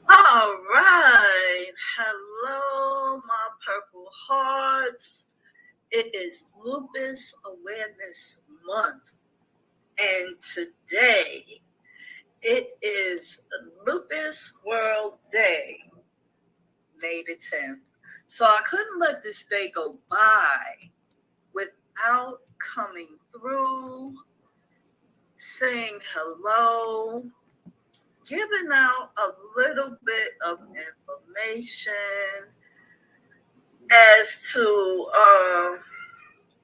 All right. Hello, my purple hearts. It is Lupus Awareness Month. And today, it is Lupus World Day, May the 10th. So I couldn't let this day go by without coming through, saying hello, giving out a little bit of information as to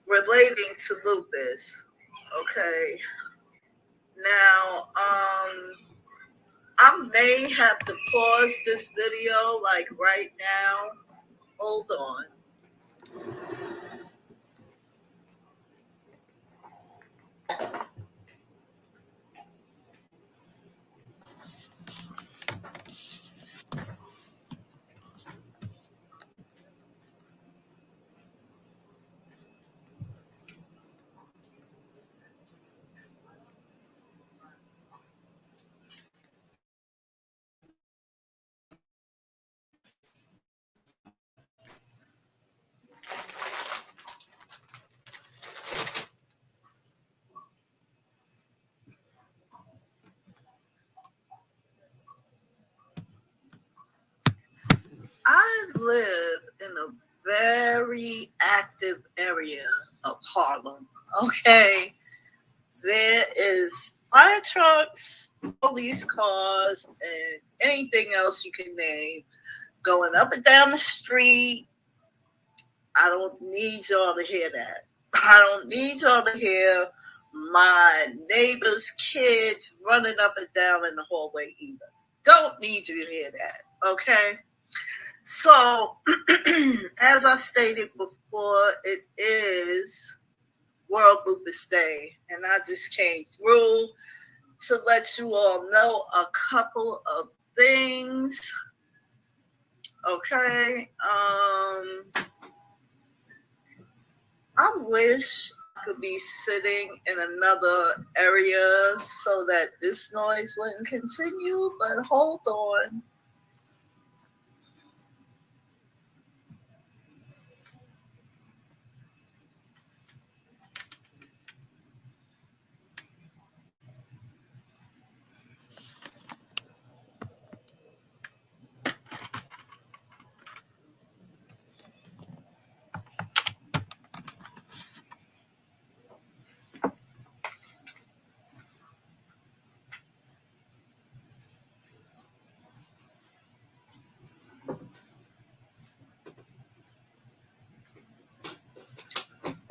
relating to lupus. Okay. Now, I may have to pause this video like right now. Hold on. I live in a very active area of Harlem. Okay. There is fire trucks, police cars, and anything else you can name going up and down the street. I don't need y'all to hear that. I don't need y'all to hear my neighbor's kids running up and down in the hallway either. Don't need you to hear that, okay? So, as I stated before, it is World Lupus Day, and I just came through to let you all know a couple of things. Okay. I wish I could be sitting in another area so that this noise wouldn't continue, but hold on.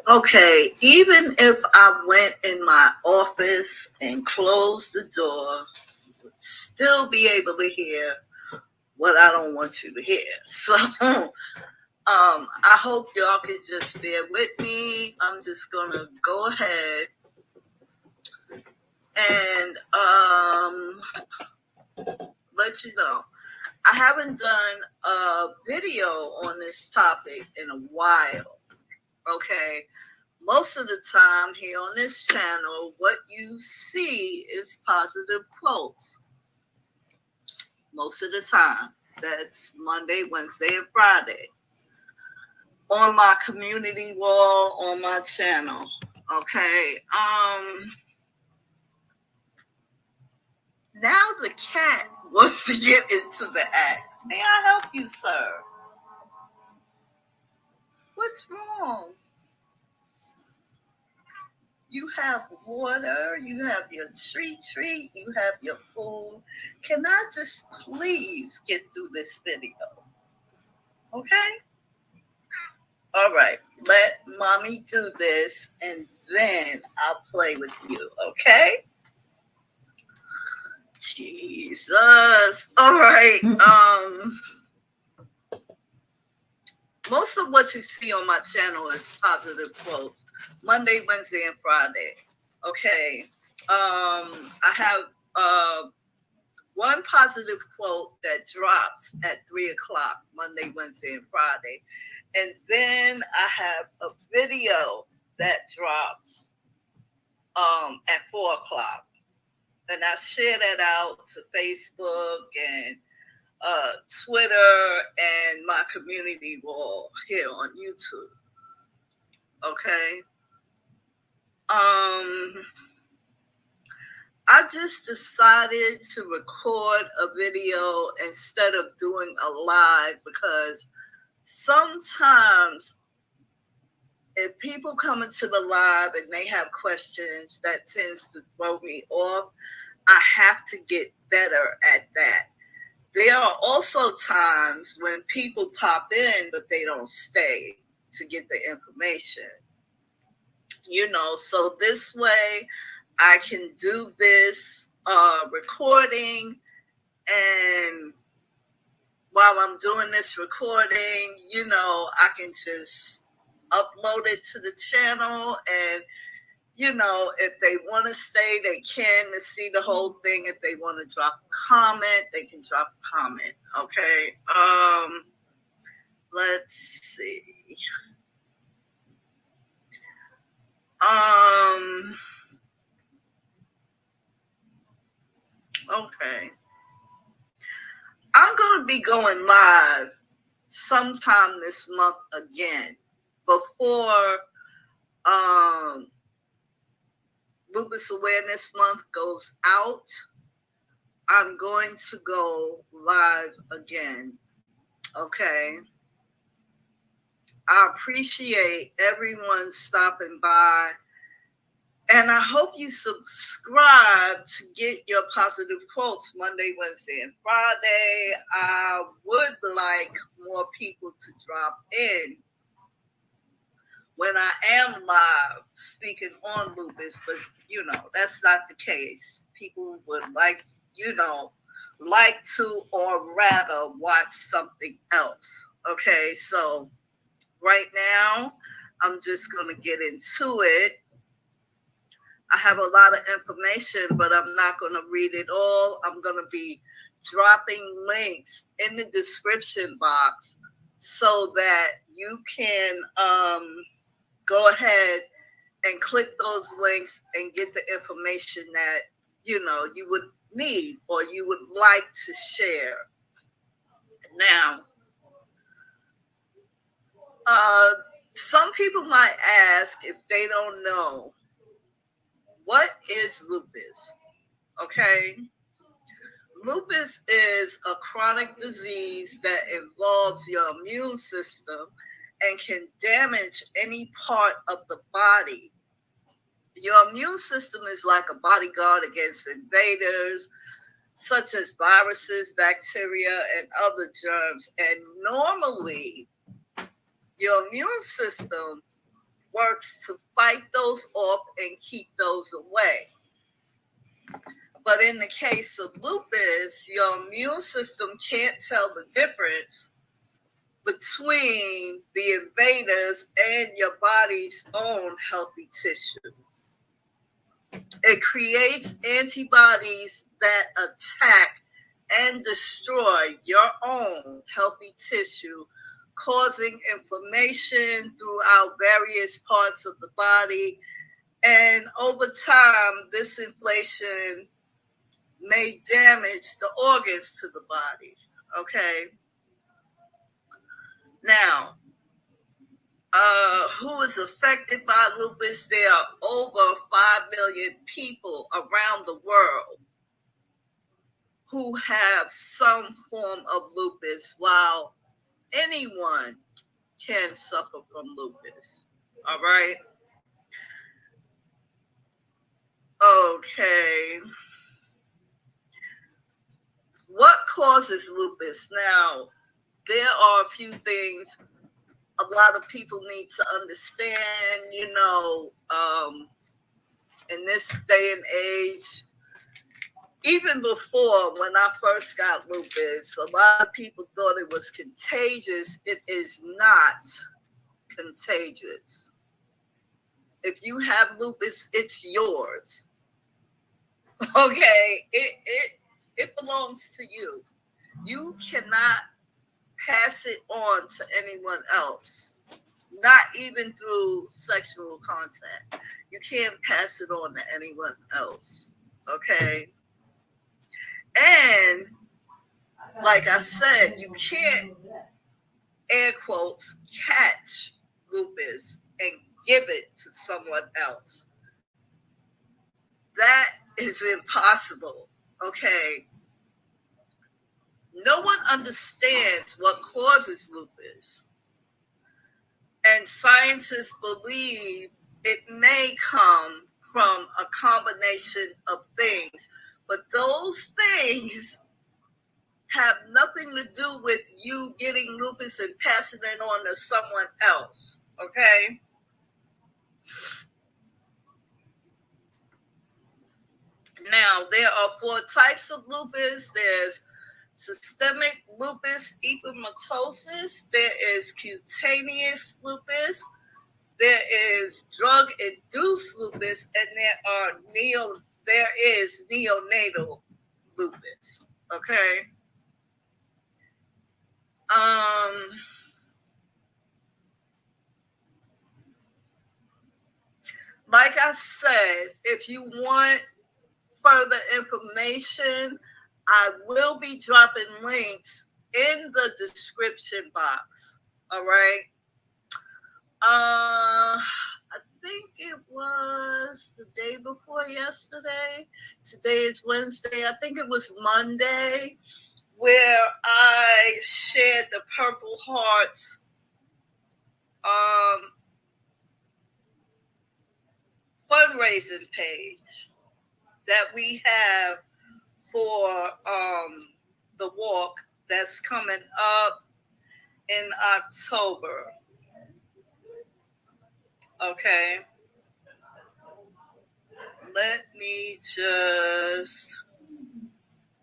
Okay, even if I went in my office and closed the door, you would still be able to hear what I don't want you to hear. So I hope y'all can just bear with me. I'm just gonna go ahead and let you know. I haven't done a video on this topic in a while. Okay. Most of the time here on this channel, what you see is positive quotes. Most of the time. That's Monday, Wednesday, and Friday. On my community wall, on my channel. Okay. Now the cat wants to get into the act. May I help you, sir? What's wrong? You have water, you have your treat, you have your food. Can I just please get through this video? Okay? All right, let mommy do this and then I'll play with you, okay? Jesus. All right. Most of what you see on my channel is positive quotes. Monday, Wednesday, and Friday. Okay. I have one positive quote that drops at 3 o'clock, Monday, Wednesday, and Friday. And then I have a video that drops at 4 o'clock. And I share that out to Facebook and Twitter and my community wall here on YouTube. Okay. I just decided to record a video instead of doing a live because sometimes if people come into the live and they have questions, that tends to throw me off. I have to get better at that. There are also times when people pop in, but they don't stay to get the information. You know, so this way I can do this recording, and while I'm doing this recording, you know, I can just upload it to the channel, and you know, if they want to stay, they can to see the whole thing. If they want to drop a comment, they can drop a comment. Okay. Let's see. Okay. I'm going to be going live sometime this month again before Lupus Awareness Month goes out. I'm going to go live again. Okay. I appreciate everyone stopping by. And I hope you subscribe to get your positive quotes Monday, Wednesday, and Friday. I would like more people to drop in when I am live speaking on lupus, but you know, that's not the case. People would like, you know, like to or rather watch something else. Okay, so right now, I'm just going to get into it. I have a lot of information, but I'm not going to read it all. I'm going to be dropping links in the description box so that you can go ahead and click those links and get the information that, you know, you would need or you would like to share. Now, some people might ask if they don't know, what is lupus? Okay. Lupus is a chronic disease that involves your immune system and can damage any part of the body. Your immune system is like a bodyguard against invaders, such as viruses, bacteria, and other germs. And normally, your immune system works to fight those off and keep those away. But in the case of lupus, your immune system can't tell the difference between the invaders and your body's own healthy tissue. It creates antibodies that attack and destroy your own healthy tissue causing inflammation throughout various parts of the body. And over time, this inflammation may damage the organs to the body. Okay. Now, who is affected by lupus? There are over 5 million people around the world who have some form of lupus, while anyone can suffer from lupus. All right. Okay. What causes lupus? Now, there are a few things a lot of people need to understand, in this day and age. Even before, when I first got lupus, a lot of people thought it was contagious. It is not contagious. If you have lupus, it's yours. Okay, it belongs to you. You cannot pass it on to anyone else, not even through sexual contact. You can't pass it on to anyone else. Okay. And like I said, you can't, air quotes, catch lupus and give it to someone else. That is impossible. Okay. No one understands what causes lupus. And scientists believe it may come from a combination of things, but those things have nothing to do with you getting lupus and passing it on to someone else. Okay? Now, there are 4 types of lupus. There's systemic lupus erythematosus. There is cutaneous lupus. There is drug-induced lupus, and there is neonatal lupus. Okay. Like I said, if you want further information, I will be dropping links in the description box. All right. I think it was the day before yesterday. Today is Wednesday. I think it was Monday, where I shared the Purple Hearts fundraising page that we have for the walk that's coming up in October. Okay. Let me just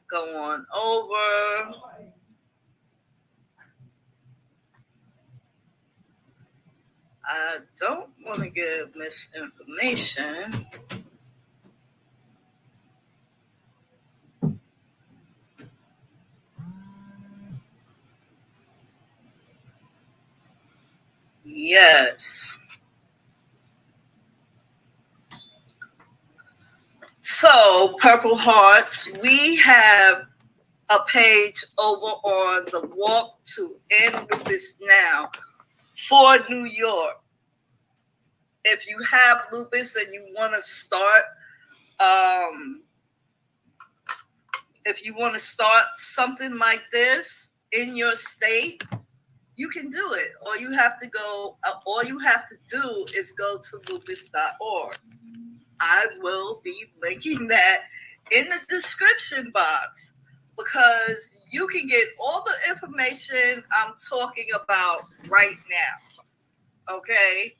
go on over. I don't want to give misinformation. Yes. So, Purple Hearts, we have a page over on the Walk to End Lupus Now for New York. If you have lupus and you want to start, something like this in your state, you can do it. All you have to do is go to lupus.org. I will be linking that in the description box, because you can get all the information I'm talking about right now. Okay?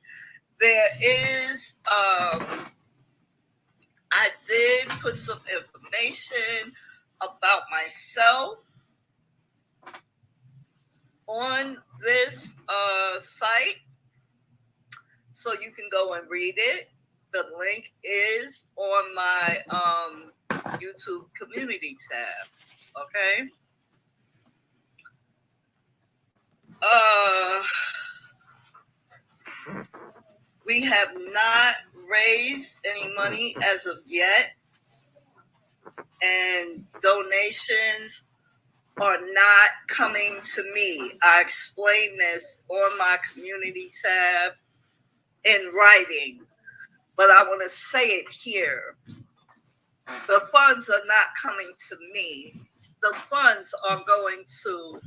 There is, I did put some information about myself on this site, so you can go and read it. The link is on my YouTube community tab. Okay. Uh, we have not raised any money as of yet, and donations are not coming to me. I explain this on my community tab in writing, but I want to say it here. The funds are not coming to me. The funds are going to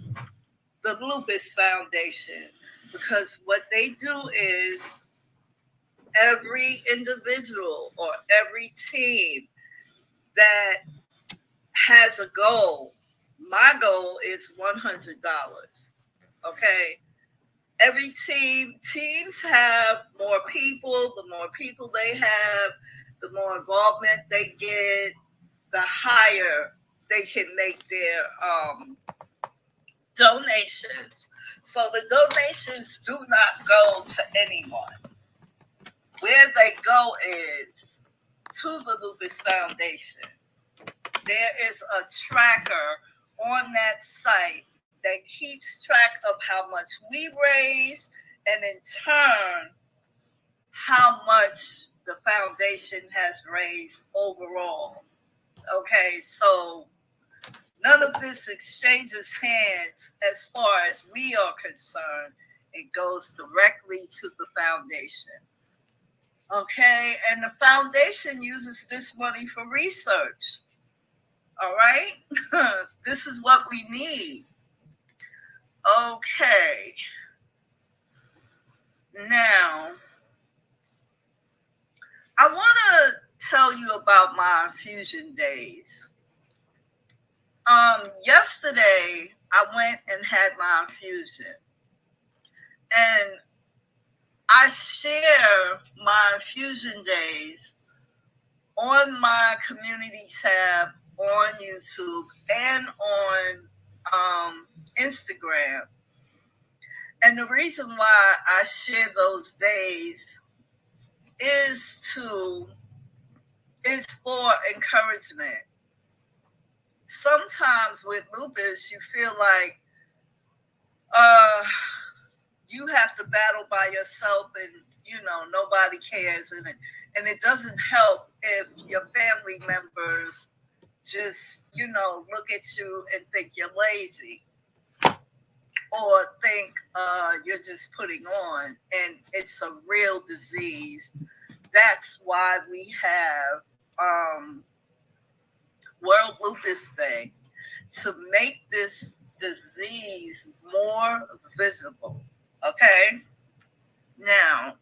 the Lupus Foundation, because what they do is every individual or every team that has a goal. My goal is $100. Okay. Every teams have more people. The more people they have, the more involvement they get, the higher they can make their donations. So the donations do not go to anyone. Where they go is to the Lupus Foundation. There is a tracker on that site that keeps track of how much we raise, and in turn, how much the foundation has raised overall. Okay, so none of this exchanges hands as far as we are concerned. It goes directly to the foundation. Okay, and the foundation uses this money for research. All right, this is what we need. Okay, now I want to tell you about my infusion days. Yesterday I went and had my infusion, and I share my infusion days on my community tab on YouTube and on Instagram. And the reason why I share those days is for encouragement. Sometimes with lupus, you feel like you have to battle by yourself, and nobody cares, and it doesn't help if your family members just look at you and think you're lazy, or think you're just putting on, and it's a real disease. That's why we have World Lupus Day, to make this disease more visible. Okay? Now,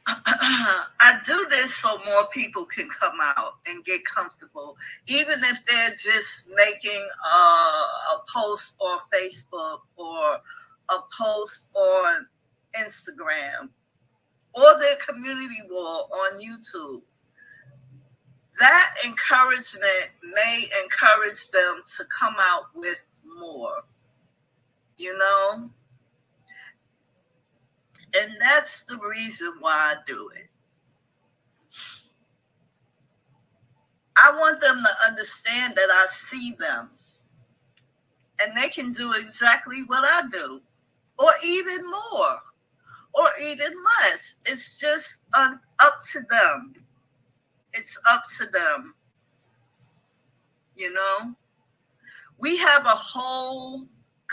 I do this so more people can come out and get comfortable, even if they're just making a post on Facebook or a post on Instagram or their community wall on YouTube. That encouragement may encourage them to come out with more, And that's the reason why I do it. I want them to understand that I see them, and they can do exactly what I do, or even more, or even less. It's just up to them. It's up to them. We have a whole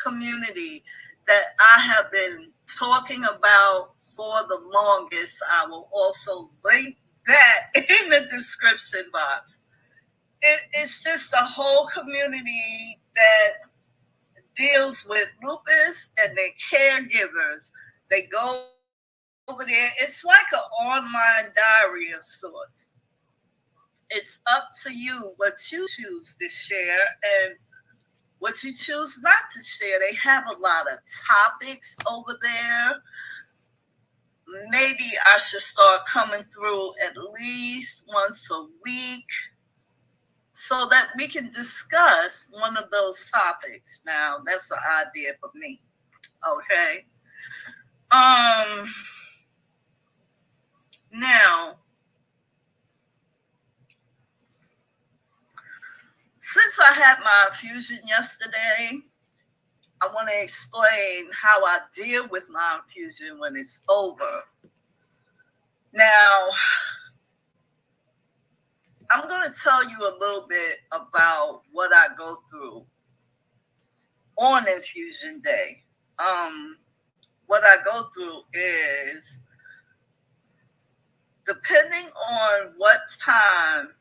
community that I have been talking about for the longest. I will also link that in the description box. It's just a whole community that deals with lupus and their caregivers. They go over there. It's like an online diary of sorts. It's up to you what you choose to share and what you choose not to share. They have a lot of topics over there. Maybe I should start coming through at least once a week so that we can discuss one of those topics. Now, that's an idea for me. Okay. Now, since I had my infusion yesterday. I want to explain how I deal with my infusion when it's over. Now, I'm going to tell you a little bit about what I go through on infusion day. What I go through is, depending on what time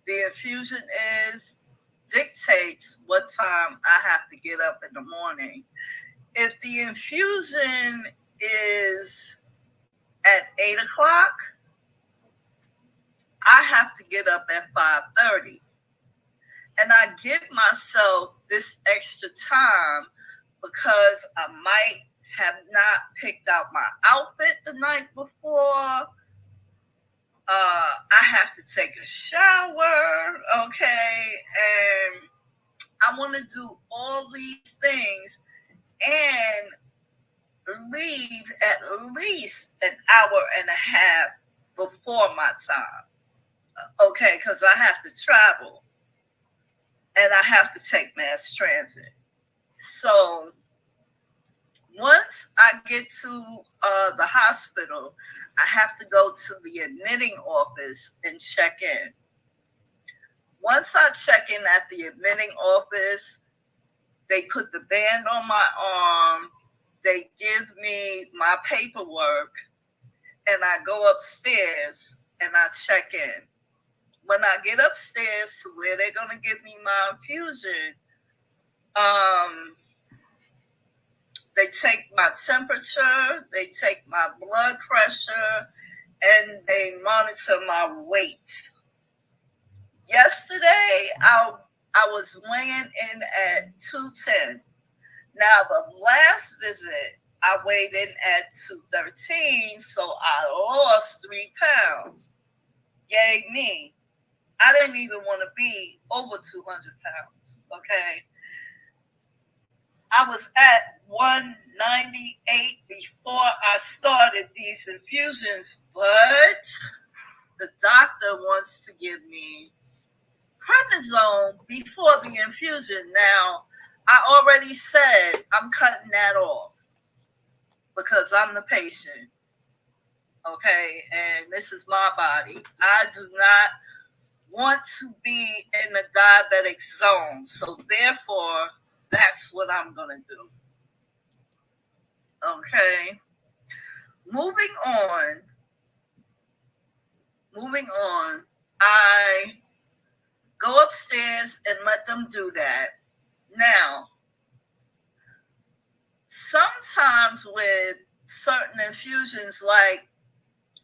the infusion is, dictates what time I have to get up in the morning. If the infusion is at 8 o'clock, I have to get up at 5:30. And I give myself this extra time because I might have not picked out my outfit the night before. I have to take a shower, okay? And I want to do all these things and leave at least an hour and a half before my time, okay? Because I have to travel and I have to take mass transit. So once I get to the hospital, I have to go to the admitting office and check in. Once I check in at the admitting office, they put the band on my arm, they give me my paperwork, and I go upstairs and I check in. When I get upstairs to where they're going to give me my infusion, they take my temperature, they take my blood pressure, and they monitor my weight. Yesterday, I was weighing in at 210. Now, the last visit, I weighed in at 213, so I lost 3 pounds. Yay me. I didn't even want to be over 200 pounds, okay? I was at 198 before I started these infusions, but the doctor wants to give me prednisone before the infusion. Now, I already said I'm cutting that off because I'm the patient, okay? And this is my body. I do not want to be in the diabetic zone, so therefore, that's what I'm going to do. Okay. Moving on, I go upstairs and let them do that. Now, sometimes with certain infusions, like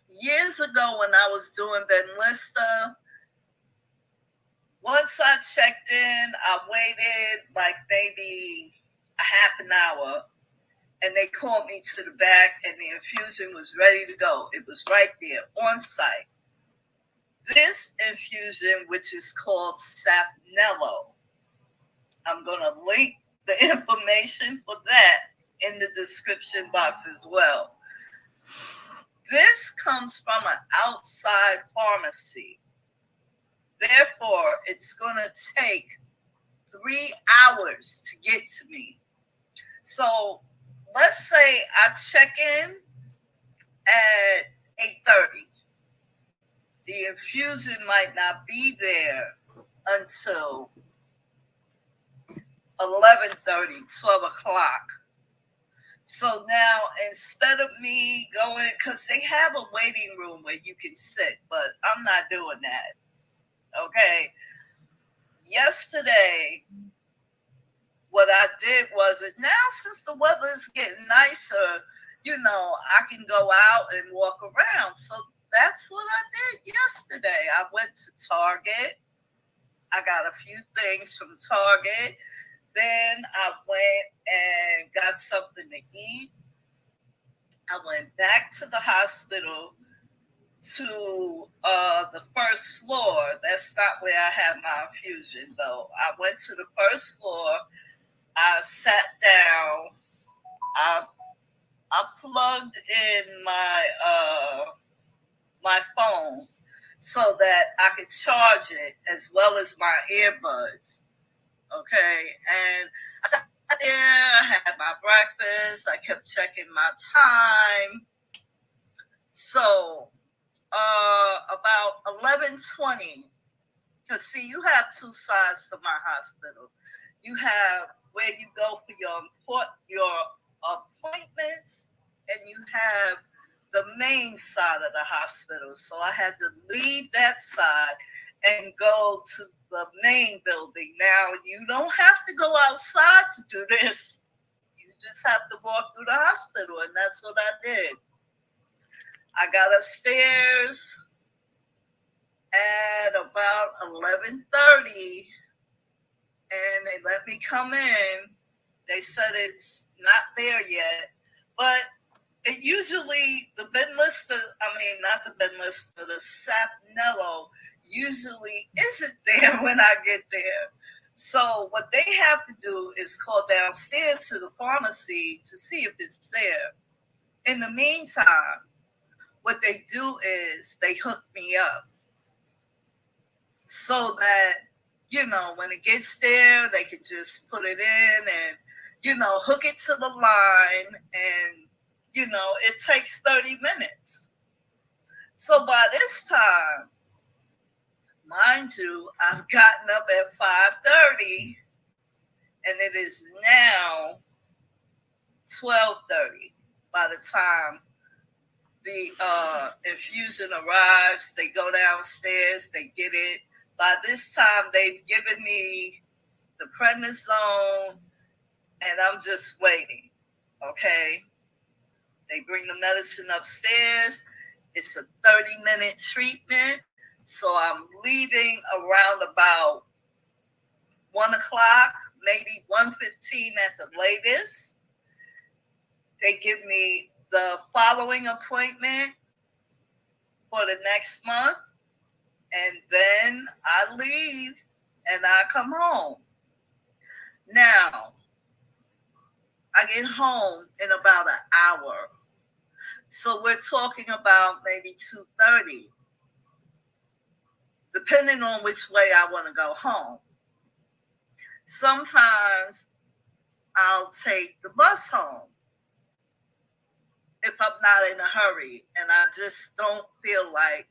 years ago when I was doing Benlysta, once I checked in, I waited like maybe a half an hour, and they called me to the back, and the infusion was ready to go. It was right there on site. This infusion, which is called Sapnello, I'm going to link the information for that in the description box as well. This comes from an outside pharmacy. Therefore, it's going to take 3 hours to get to me. So let's say I check in at 8:30. The infusion might not be there until 11:30, 12 o'clock. So now, instead of me going, because they have a waiting room where you can sit, but I'm not doing that. Okay. Yesterday, what I did was, now since the weather is getting nicer, I can go out and walk around. So that's what I did yesterday. I went to Target. I got a few things from Target. Then I went and got something to eat. I went back to the hospital to the first floor. That's not where I had my infusion, though. I went to the first floor. I sat down. I plugged in my phone so that I could charge it, as well as my earbuds. Okay, and I sat there, I had my breakfast, I kept checking my time. So about 11:20, because see, you have two sides to my hospital. You have where you go for your appointments, and you have the main side of the hospital. So I had to leave that side and go to the main building. Now you don't have to go outside to do this. You just have to walk through the hospital, and that's what I did. I got upstairs at about 11:30, and they let me come in. They said it's not there yet, but it usually the not the Ben Lister, the Sapnello usually isn't there when I get there. So what they have to do is call downstairs to the pharmacy to see if it's there. In the meantime, what they do is they hook me up so that, when it gets there, they can just put it in and, hook it to the line, and, it takes 30 minutes. So by this time, mind you, I've gotten up at 5:30, and it is now 12:30 by the time the infusion arrives. They go downstairs, they get it. By this time, they've given me the prednisone, and I'm just waiting. Okay? They bring the medicine upstairs. It's a 30-minute treatment. So I'm leaving around about 1 o'clock, maybe 1:15 at the latest. They give me the following appointment for the next month, and then I leave and I come home. Now, I get home in about an hour. So we're talking about maybe 2:30, depending on which way I want to go home. Sometimes I'll take the bus home if I'm not in a hurry and I just don't feel like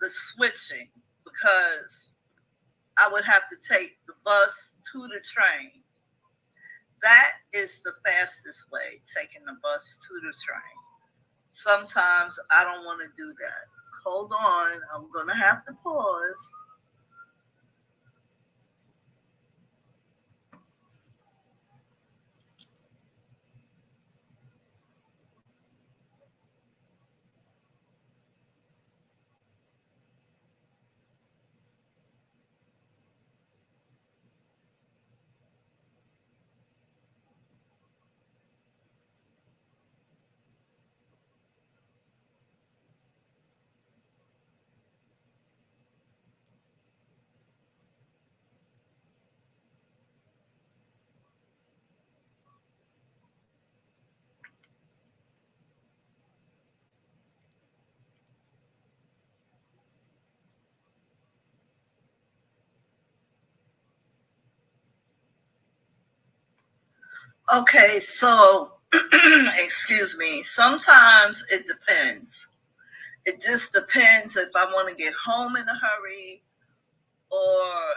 the switching, because I would have to take the bus to the train. That is the fastest way, taking the bus to the train. Sometimes I don't want to do that. Hold on, I'm going to have to pause. Okay, so, excuse me, sometimes it depends. It just depends if I want to get home in a hurry, or,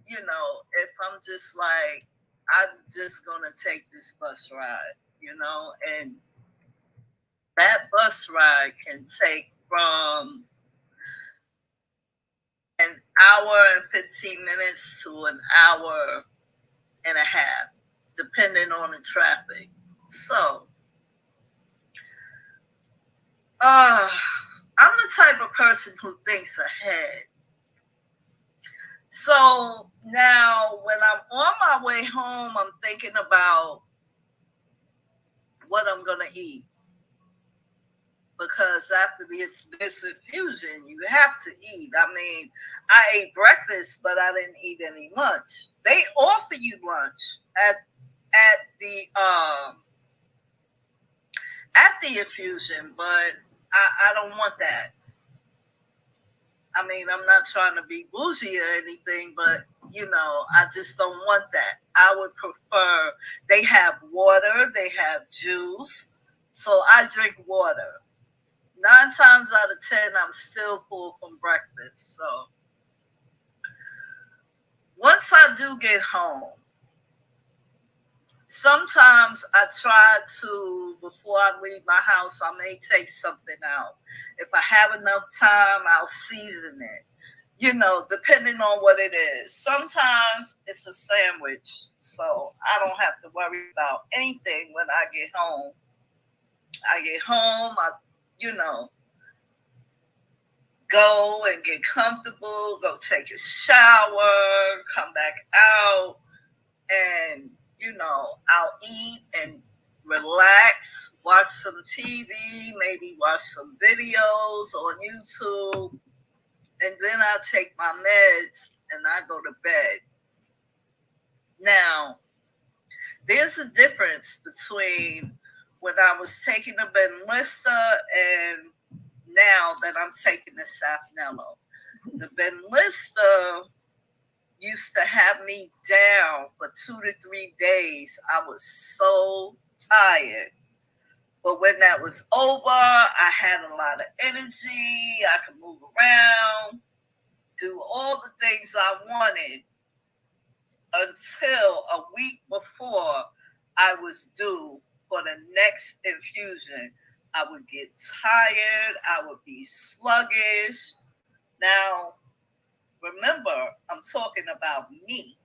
if I'm just like, I'm just going to take this bus ride, and that bus ride can take from an hour and 15 minutes to an hour and a half, depending on the traffic. So, I'm the type of person who thinks ahead. So now when I'm on my way home, I'm thinking about what I'm going to eat. Because after this infusion, you have to eat. I mean, I ate breakfast, but I didn't eat any lunch. They offer you lunch at the infusion, but I don't want that. I mean, I'm not trying to be bougie or anything, but I just don't want that. I would prefer, they have water, they have juice. So I drink water. 9 times out of 10, I'm still full from breakfast. So once I do get home, sometimes I try to, before I leave my house, I may take something out. If I have enough time, I'll season it, depending on what it is. Sometimes it's a sandwich, so I don't have to worry about anything when I get home. You know, go and get comfortable, go take a shower, come back out, and I'll eat and relax, watch some TV, maybe watch some videos on YouTube, and then I'll take my meds and I go to bed. Now, there's a difference between when I was taking the Benlysta and now that I'm taking the Sapnello. The Benlysta used to have me down for 2 to 3 days. I was so tired. But when that was over, I had a lot of energy. I could move around, do all the things I wanted until a week before I was due for the next infusion. I would get tired. I would be sluggish. Now, remember, I'm talking about me.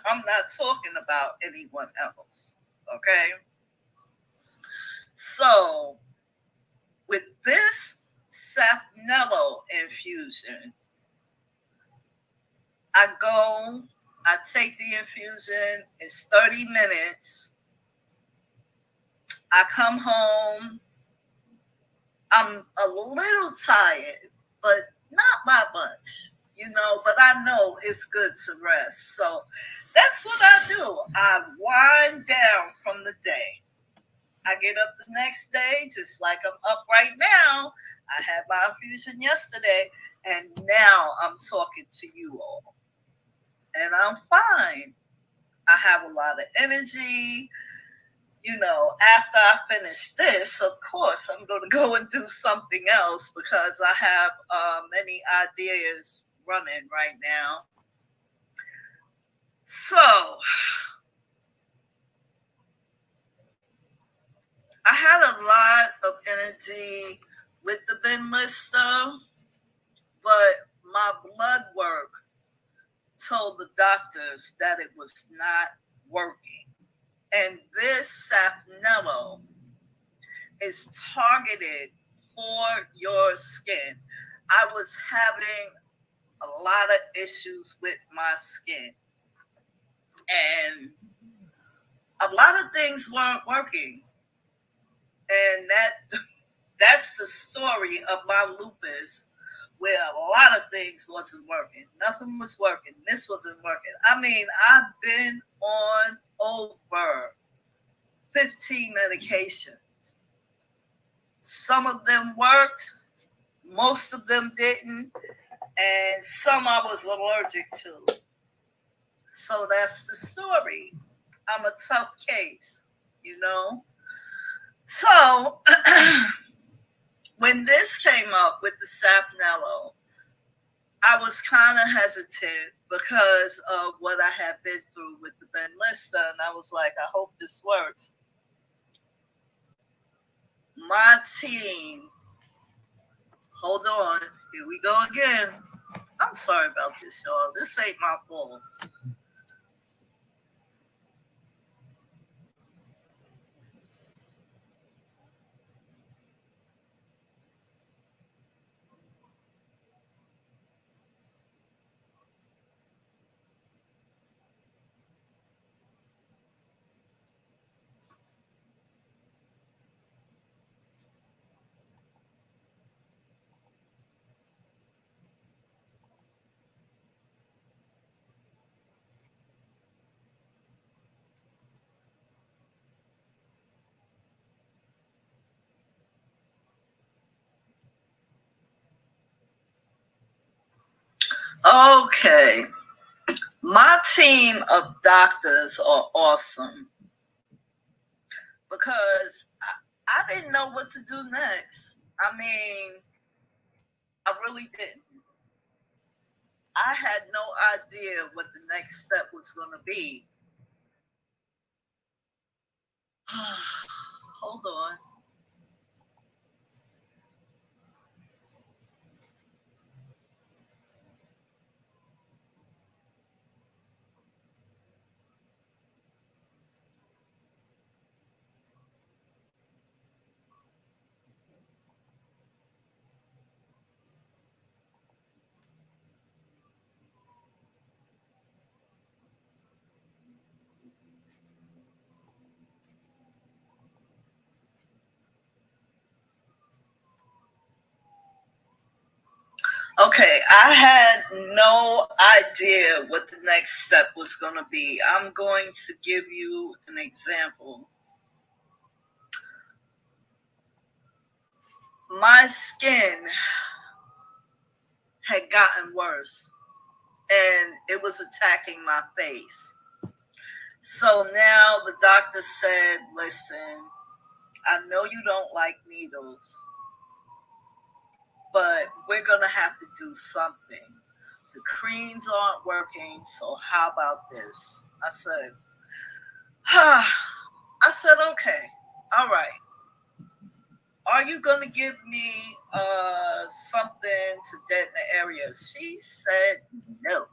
I'm not talking about anyone else. Okay? So, with this Sapnello infusion, I take the infusion, it's 30 minutes. I come home, I'm a little tired, but not by much, but I know it's good to rest. So that's what I do. I wind down from the day. I get up the next day, just like I'm up right now. I had my infusion yesterday, and now I'm talking to you all. And I'm fine. I have a lot of energy. After I finish this, of course, I'm going to go and do something else because I have many ideas running right now. So, I had a lot of energy with the Benlysta, but my blood work told the doctors that it was not working. And this Sapnello is targeted for your skin. I was having a lot of issues with my skin. And a lot of things weren't working. And that's the story of my lupus, where a lot of things wasn't working. Nothing was working. This wasn't working. I mean, I've been on over 15 medications. Some of them worked, most of them didn't, and some I was allergic to. So that's the story. I'm a tough case, So when this came up with the Sapnello, I was kind of hesitant because of what I had been through with the Benlysta, and I was like, I hope this works. My team, hold on, here we go again. I'm sorry about this, y'all. This ain't my fault. Okay. My team of doctors are awesome because I didn't know what to do next. I mean, I really didn't. I had no idea what the next step was going to be. Hold on. Okay, I had no idea what the next step was going to be. I'm going to give you an example. My skin had gotten worse and it was attacking my face. So now the doctor said, listen, I know you don't like needles, but we're going to have to do something. The creams aren't working, so how about this? I said, okay, all right. Are you going to give me something to deaden the area? She said no.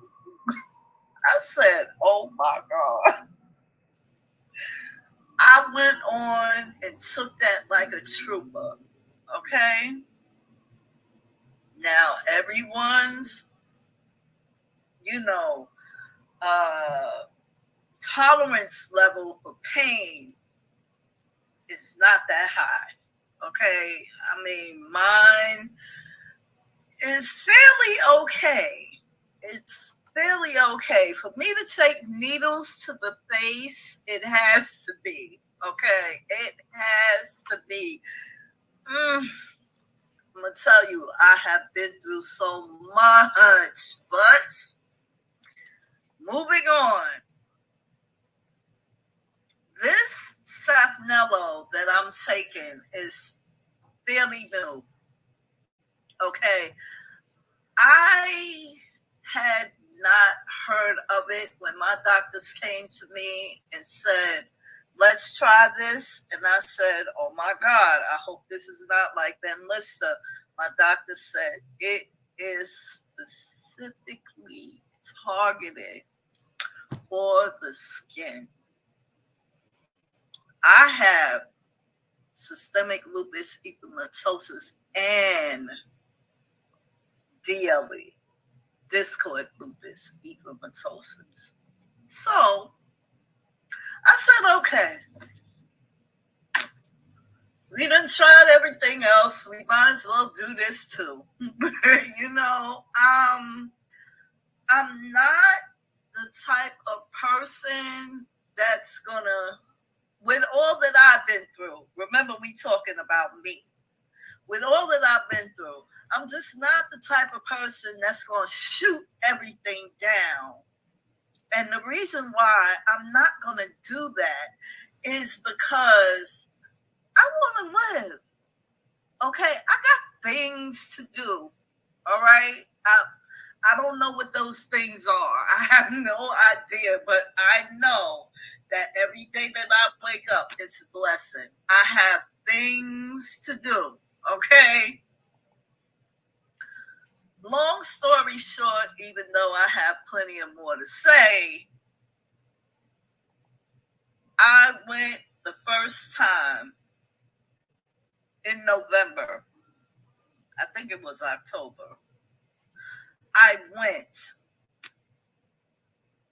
I said, oh my God. I went on and took that like a trooper. Okay. Now everyone's, uh, tolerance level for pain is not that high. Okay. I mean, mine is fairly okay. It's fairly okay. For me to take needles to the face, it has to be. Okay. It has to be. I'm going to tell you, I have been through so much. But moving on, this Safnello that I'm taking is fairly new. Okay. I had not heard of it when my doctors came to me and said, let's try this. And I said, oh my God, I hope this is not like Benlysta. My doctor said, it is specifically targeted for the skin. I have systemic lupus erythematosus and DLE, discoid lupus erythematosus. So I said, okay, we done tried everything else. We might as well do this too. I'm not the type of person that's gonna, with all that I've been through, remember we talking about me. With all that I've been through, I'm just not the type of person that's gonna shoot everything down. And the reason why I'm not gonna do that is because I want to live. Okay, I got things to do. All right, I don't know what those things are. I have no idea, but I know that every day that I wake up, it's a blessing. I have things to do. Okay. Long story short, even though I have plenty of more to say, I went the first time in November. I think it was October. I went.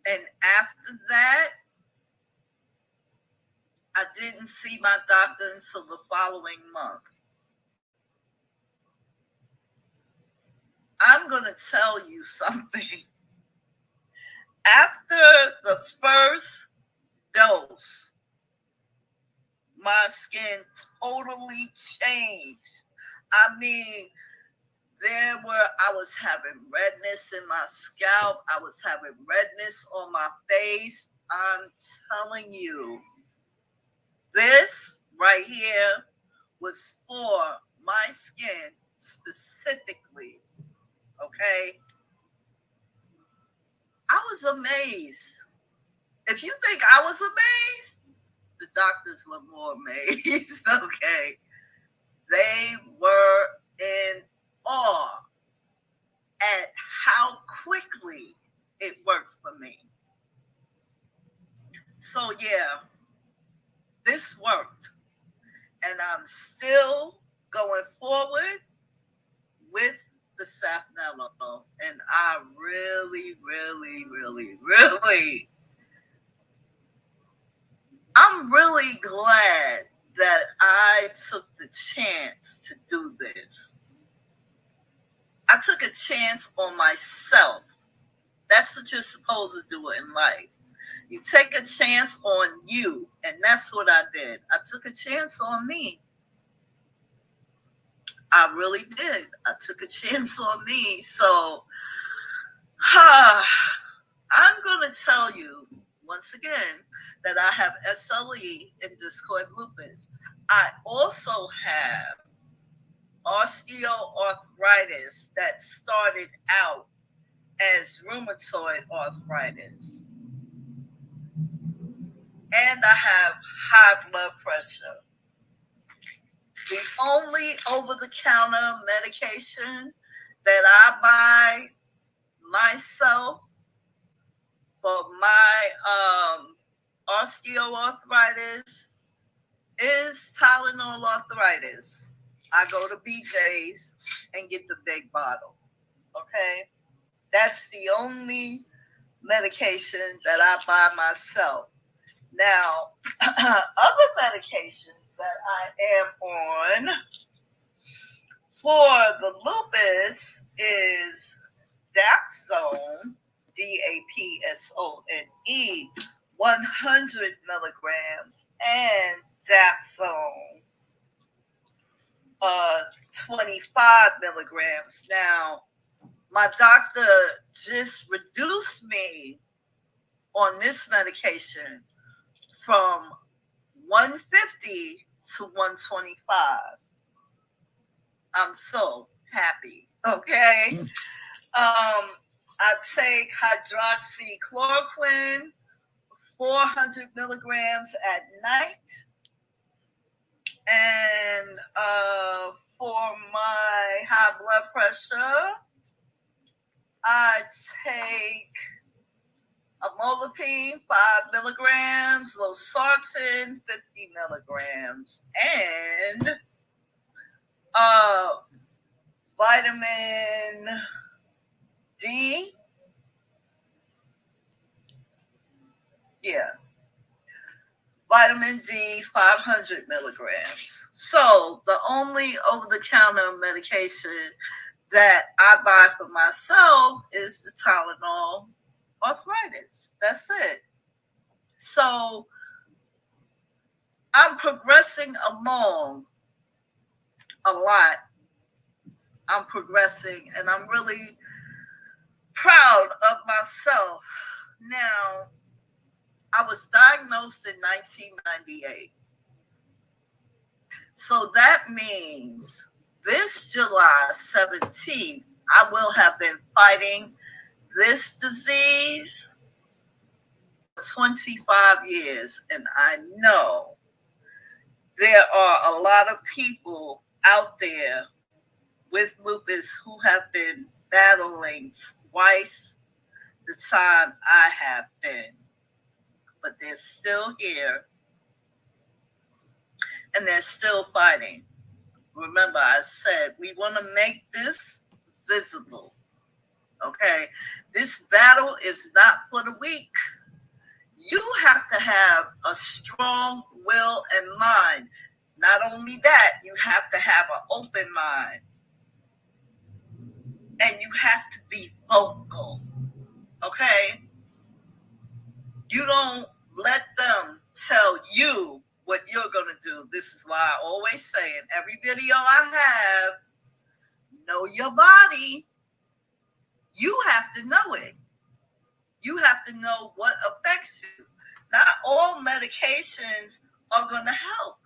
And after that, I didn't see my doctor until the following month. I'm going to tell you something. After the first dose, my skin totally changed. I mean, I was having redness in my scalp. I was having redness on my face. I'm telling you, this right here was for my skin specifically. Okay. I was amazed. If you think I was amazed, the doctors were more amazed. Okay. They were in awe at how quickly it worked for me. So, yeah, this worked. And I'm still going forward with the Sapnello. And I really, really, really, really, I'm really glad that I took the chance to do this. I took a chance on myself. That's what you're supposed to do in life. You take a chance on you, and that's what I did. I took a chance on me. I really did. I took a chance on me. So, I'm going to tell you once again that I have SLE and discoid lupus. I also have osteoarthritis that started out as rheumatoid arthritis. And I have high blood pressure. The only over-the-counter medication that I buy myself for my osteoarthritis is Tylenol arthritis. I go to BJ's and get the big bottle. Okay? That's the only medication that I buy myself. Now, other medications that I am on for the lupus is Dapsone, Dapsone, 100 milligrams, and Dapsone, 25 milligrams. Now, my doctor just reduced me on this medication from 150 to 125. I'm so happy. Okay. I take hydroxychloroquine, 400 milligrams at night. And for my high blood pressure, I take amlodipine, 5 milligrams, losartan, 50 milligrams, and vitamin D. Yeah. Vitamin D, 500 milligrams. So the only over-the-counter medication that I buy for myself is the Tylenol arthritis. That's it. So I'm progressing along a lot. I'm progressing, and I'm really proud of myself. Now, I was diagnosed in 1998. So that means this July 17th, I will have been fighting this disease for 25 years. And I know there are a lot of people out there with lupus who have been battling twice the time I have been. But they're still here, and they're still fighting. Remember, I said we want to make this visible. Okay? This battle is not for the weak. You have to have a strong will and mind. Not only that, you have to have an open mind. And you have to be vocal. Okay? You don't let them tell you what you're going to do. This is why I always say in every video I have, know your body. You have to know it. You have to know what affects you. Not all medications are going to help.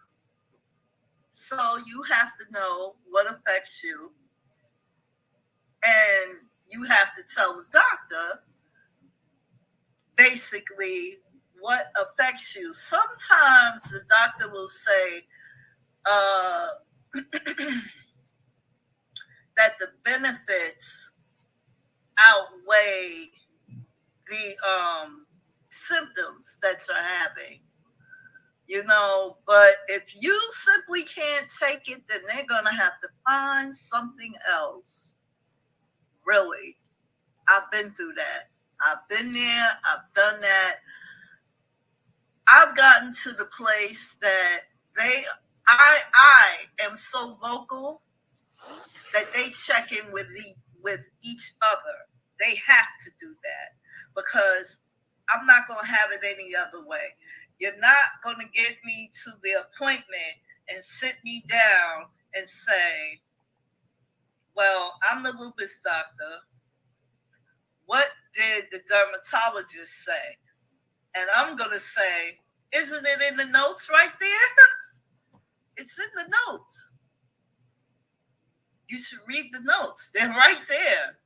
So you have to know what affects you. And you have to tell the doctor basically what affects you. Sometimes the doctor will say that the benefits outweigh the symptoms that you're having. But if you simply can't take it, then they're going to have to find something else. Really. I've been through that. I've been there. I've done that. I've gotten to the place that I am so vocal that they check in with each other. They have to do that because I'm not going to have it any other way. You're not going to get me to the appointment and sit me down and say, well, I'm the lupus doctor. What did the dermatologist say? And I'm going to say, isn't it in the notes right there? It's in the notes. You should read the notes. They're right there.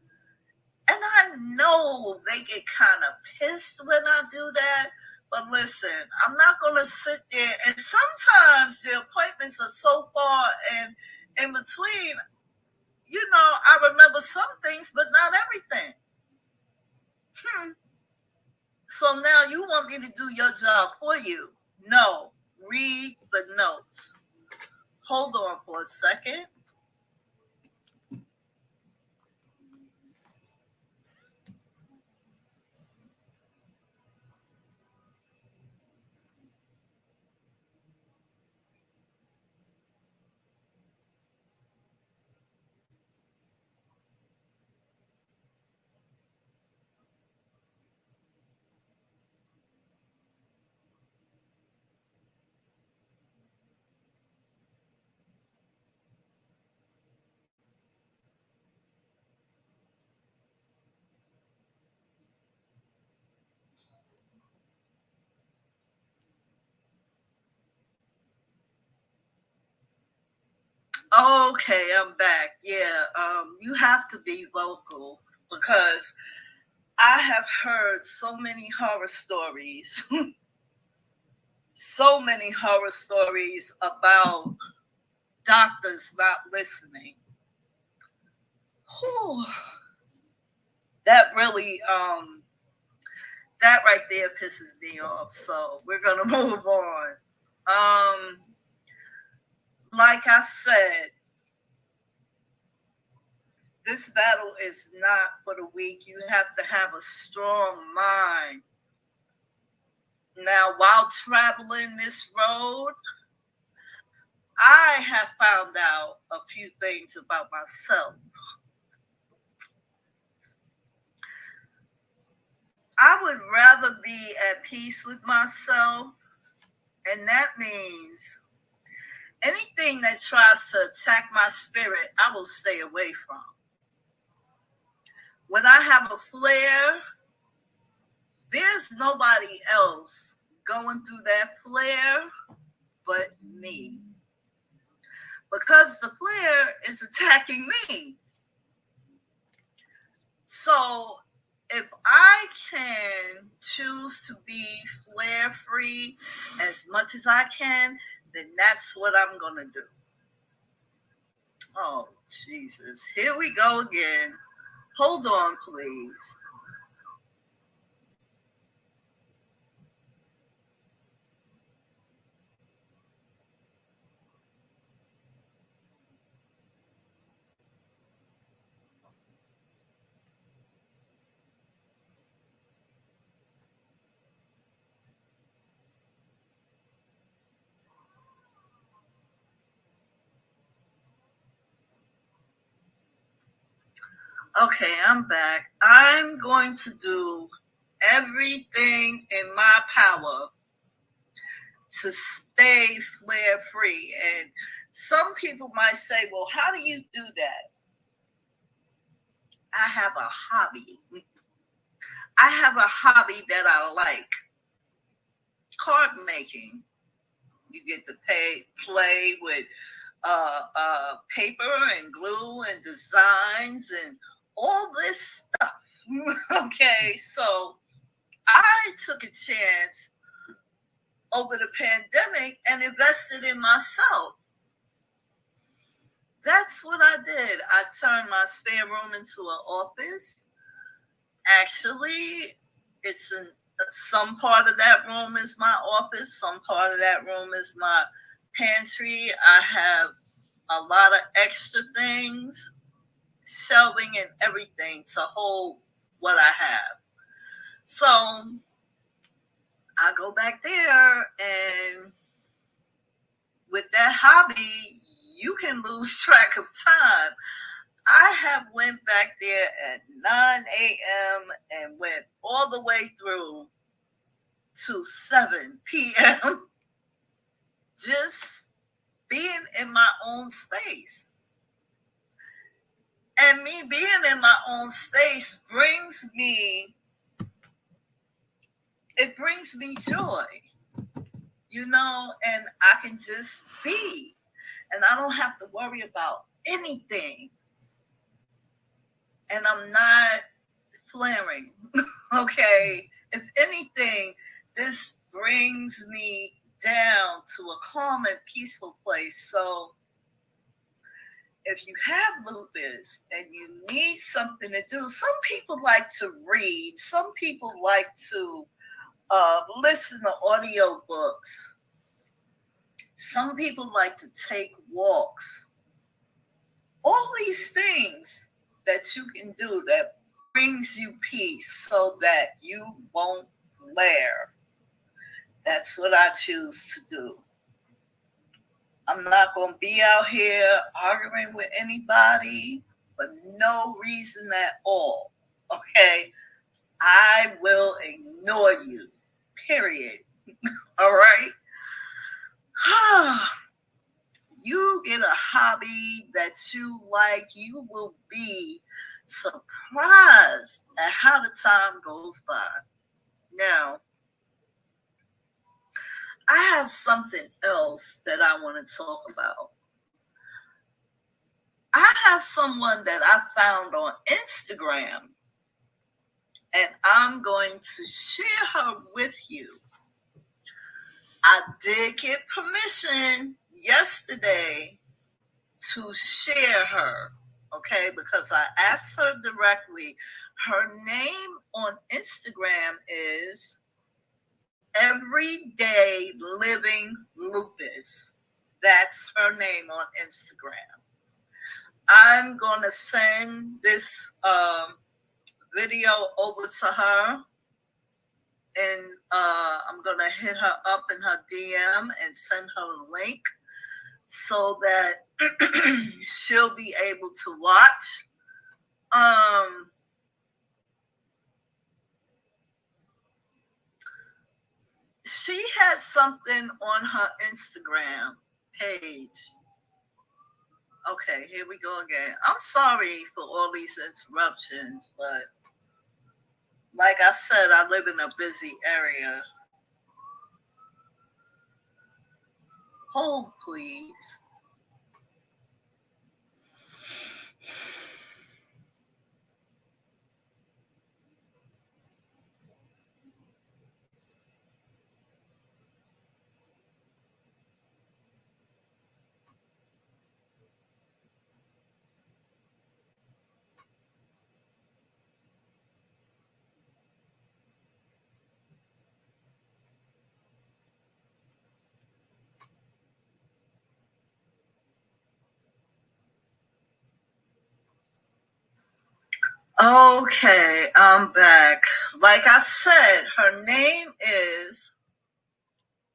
And I know they get kind of pissed when I do that. But listen, I'm not going to sit there. And sometimes the appointments are so far and in between, I remember some things, but not everything. So now you want me to do your job for you? No, read the notes. Hold on for a second. Okay, I'm back. Yeah, you have to be vocal because I have heard so many horror stories, so many horror stories about doctors not listening. Whew. That really, that right there pisses me off. So we're gonna move on. Like I said, this battle is not for the weak. You have to have a strong mind. Now, while traveling this road, I have found out a few things about myself. I would rather be at peace with myself, and that means anything that tries to attack my spirit, I will stay away from. When I have a flare, there's nobody else going through that flare but me. Because the flare is attacking me. So if I can choose to be flare free as much as I can, then that's what I'm going to do. Oh, Jesus. Here we go again. Hold on, please. Okay, I'm back. I'm going to do everything in my power to stay flare free. And some people might say, well, how do you do that? I have a hobby. I have a hobby that I like. Card making. You get to play with paper and glue and designs and all this stuff. Okay, so I took a chance over the pandemic and invested in myself. That's what I did. I turned my spare room into an office. Actually, it's some part of that room is my office. Some part of that room is my pantry. I have a lot of extra things, shelving and everything to hold what I have. So I go back there, and with that hobby, you can lose track of time. I have went back there at 9 a.m. and went all the way through to 7 p.m. just being in my own space. And me being in my own space brings me joy, and I can just be, and I don't have to worry about anything. And I'm not flaring. Okay. If anything, this brings me down to a calm and peaceful place. So if you have lupus and you need something to do, some people like to read, some people like to listen to audio books, some people like to take walks. All these things that you can do that brings you peace so that you won't flare. That's what I choose to do. I'm not going to be out here arguing with anybody for no reason at all. Okay? I will ignore you. Period. All right? You get a hobby that you like, you will be surprised at how the time goes by. Now, I have something else that I want to talk about. I have someone that I found on Instagram, and I'm going to share her with you. I did get permission yesterday to share her, okay, because I asked her directly. Her name on Instagram is Everyday Living Lupus. That's her name on Instagram. I'm going to send this video over to her, and I'm going to hit her up in her DM and send her a link so that she'll be able to watch. She had something on her Instagram page. Okay, here we go again. I'm sorry for all these interruptions, but like I said, I live in a busy area. Hold, please. Okay, I'm back. Like I said, her name is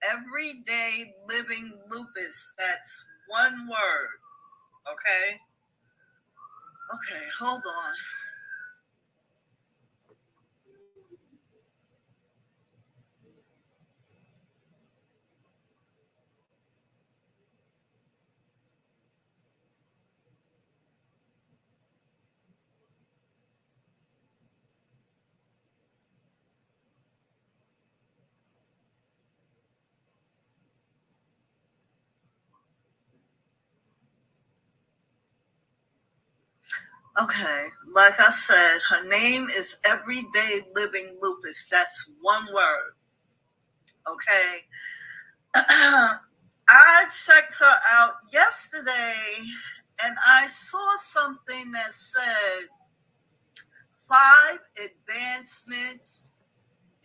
Everyday Living Lupus. That's one word. Okay? Okay, hold on. Okay, like I said, her name is Everyday Living Lupus. That's one word. Okay. I checked her out yesterday and I saw something that said 5 advancements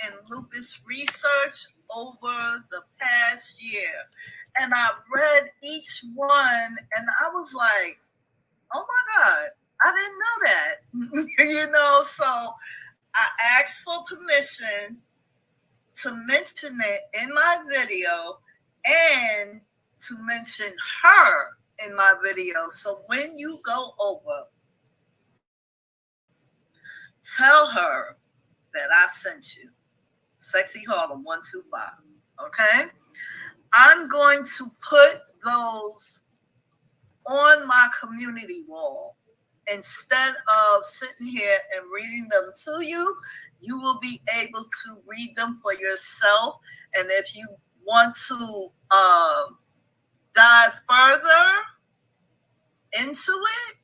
in lupus research over the past year. And I read each one and I was like, oh my God, I didn't know that. So I asked for permission to mention it in my video and to mention her in my video. So when you go over, tell her that I sent you. Sexy Harlem 125. Okay? I'm going to put those on my community wall. Instead of sitting here and reading them to you, you will be able to read them for yourself. And if you want to dive further into it,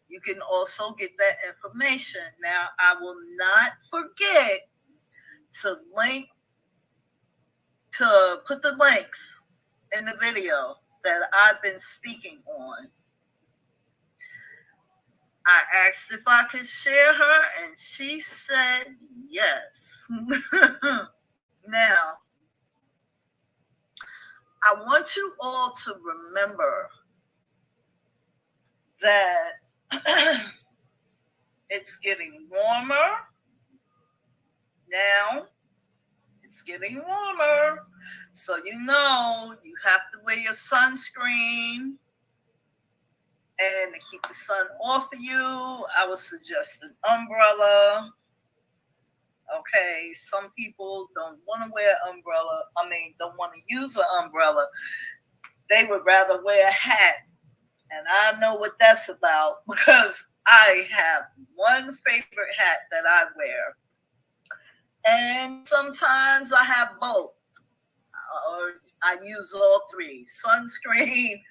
you can also get that information. Now, I will not forget to put the links in the video that I've been speaking on. I asked if I could share her, and she said yes. Now, I want you all to remember that it's getting warmer now. It's getting warmer. So you have to wear your sunscreen. And to keep the sun off of you, I would suggest an umbrella. Okay, some people don't want to wear umbrella. Don't want to use an umbrella. They would rather wear a hat. And I know what that's about because I have one favorite hat that I wear. And sometimes I have both. Or I use all three: sunscreen,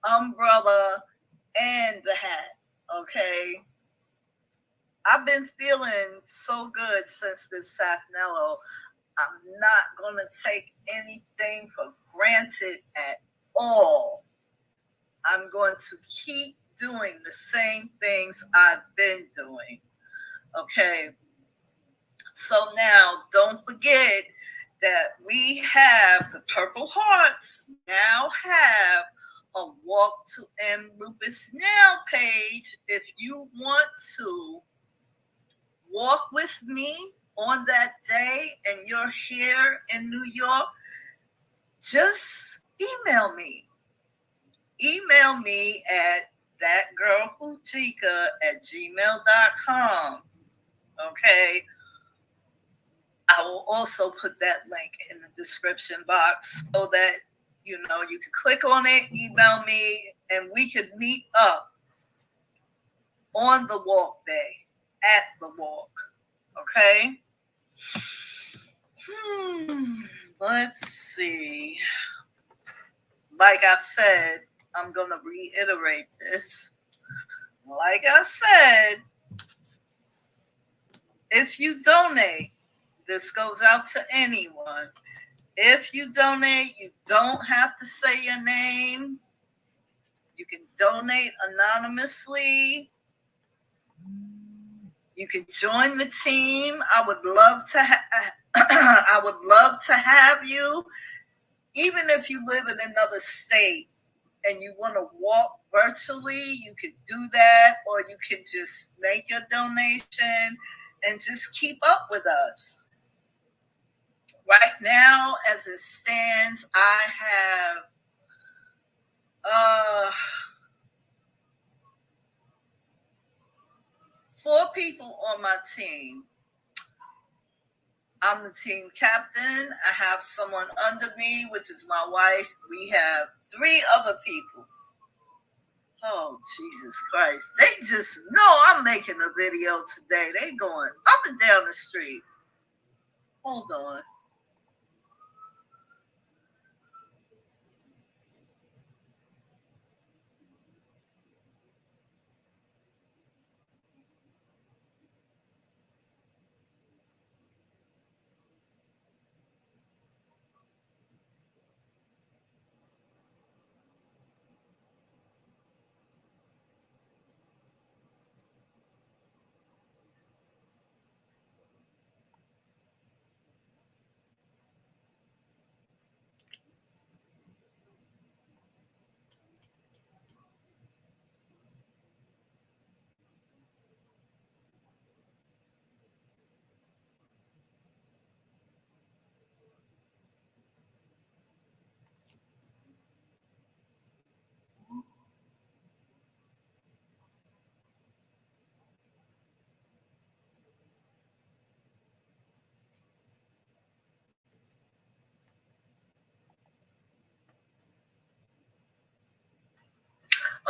umbrella, and the hat. Okay. I've been feeling so good since this Safnello. I'm not going to take anything for granted at all. I'm going to keep doing the same things I've been doing. Okay. So now don't forget that we have the Purple Hearts now have a Walk to End Lupus Now page. If you want to walk with me on that day and you're here in New York, just email me. Email me at thatgirlfujika@gmail.com. Okay. I will also put that link in the description box so that you can click on it, email me, and we could meet up on the walk day, at the walk. Okay? Let's see. Like I said, I'm going to reiterate this. Like I said, if you donate, this goes out to anyone. If you donate, you don't have to say your name. You can donate anonymously. You can join the team. I would love to have you. Even if you live in another state and you want to walk virtually, you could do that, or you can just make your donation and just keep up with us. Right now, as it stands, I have 4 people on my team. I'm the team captain. I have someone under me, which is my wife. We have 3 other people. Oh, Jesus Christ. They just know I'm making a video today. They going up and down the street. Hold on.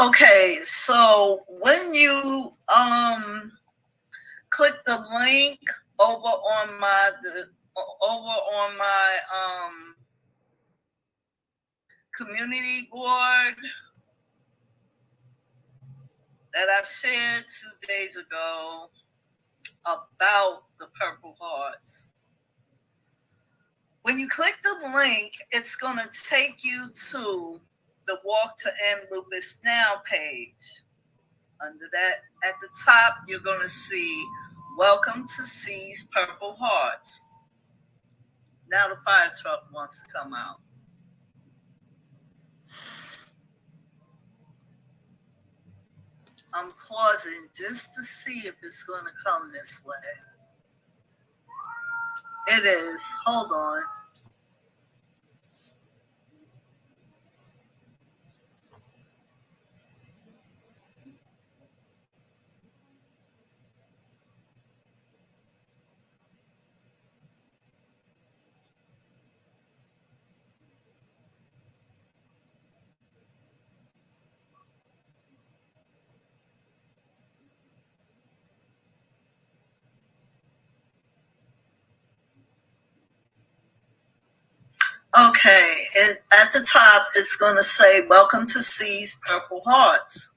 Okay, so when you click the link over on my community board that I shared 2 days ago about the Purple Hearts. When you click the link, it's going to take you to the Walk to End Lupus Now page. Under that, at the top, you're going to see Welcome to C's Purple Hearts. Now the fire truck wants to come out. I'm pausing just to see if it's going to come this way. It is. Hold on. Okay, at the top, it's going to say, Welcome to C's Purple Hearts.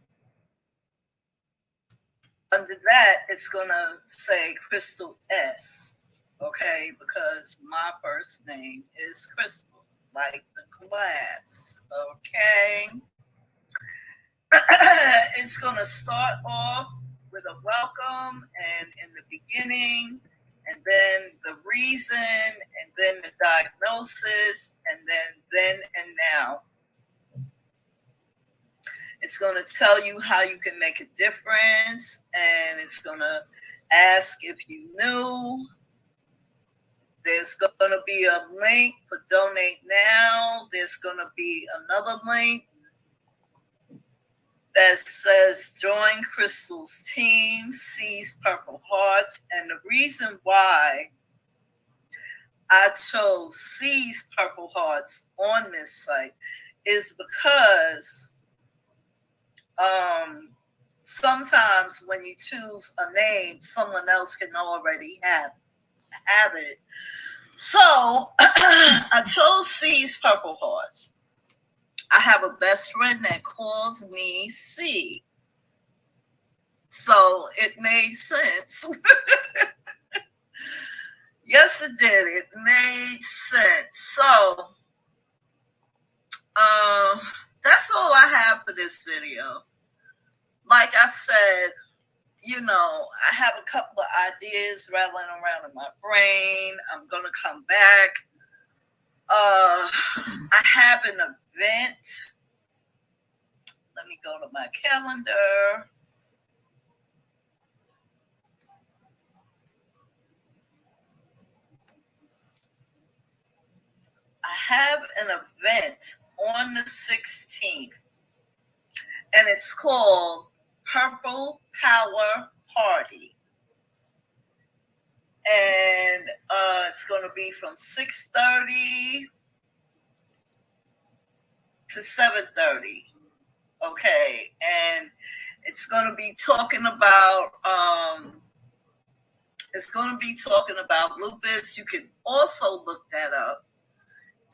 Under that, it's going to say Crystal S, okay, because my first name is Crystal, like the glass, okay? It's going to start off with a welcome and in the beginning, and then the reason, and then the diagnosis, and then and now. It's going to tell you how you can make a difference, and it's going to ask if you knew. There's going to be a link for donate now. There's going to be another link that says join Crystal's team, C's Purple Hearts. And the reason why I chose C's Purple Hearts on this site is because sometimes when you choose a name, someone else can already have it. So I chose C's Purple Hearts. I have a best friend that calls me C. So it made sense. Yes, it did. It made sense. So that's all I have for this video. Like I said, I have a couple of ideas rattling around in my brain. I'm going to come back. I have an event. Let me go to my calendar. I have an event on the 16th, and it's called Purple Power Party. And it's going to be from 6:30 to 7:30. Okay, and it's going to be talking about lupus. You can also look that up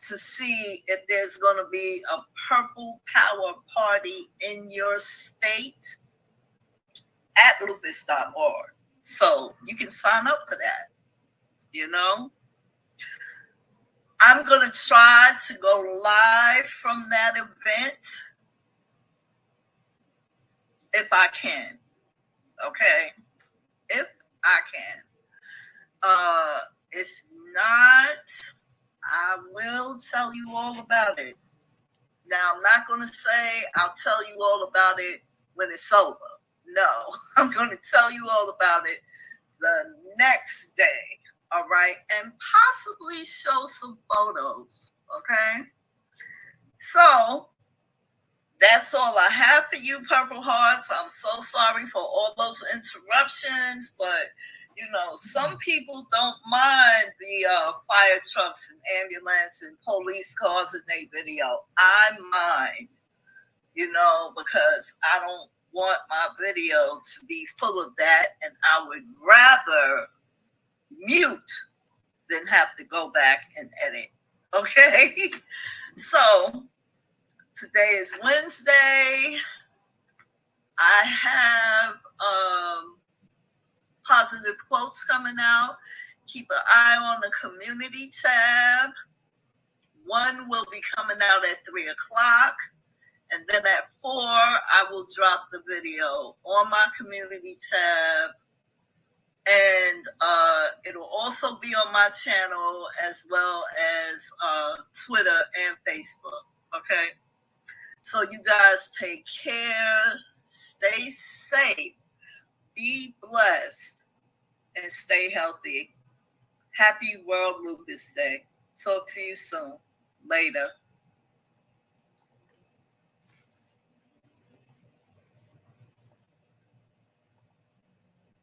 to see if there's going to be a Purple Power Party in your state at lupus.org. So you can sign up for that. I'm going to try to go live from that event if I can. Okay? If I can. If not, I will tell you all about it. Now, I'm not going to say I'll tell you all about it when it's over. No, I'm going to tell you all about it the next day. All right. And possibly show some photos. Okay. So that's all I have for you, Purple Hearts. I'm so sorry for all those interruptions, but some people don't mind the fire trucks and ambulance and police cars in their video. I mind. because I don't want my video to be full of that, and I would rather mute than have to go back and edit. Okay? So today is Wednesday. I have positive quotes coming out. Keep an eye on the community tab. One will be coming out at 3 o'clock. And then at 4, I will drop the video on my community tab. And it'll also be on my channel as well as Twitter and Facebook. Okay? So you guys take care. Stay safe. Be blessed. And stay healthy. Happy World Lupus Day. Talk to you soon. Later.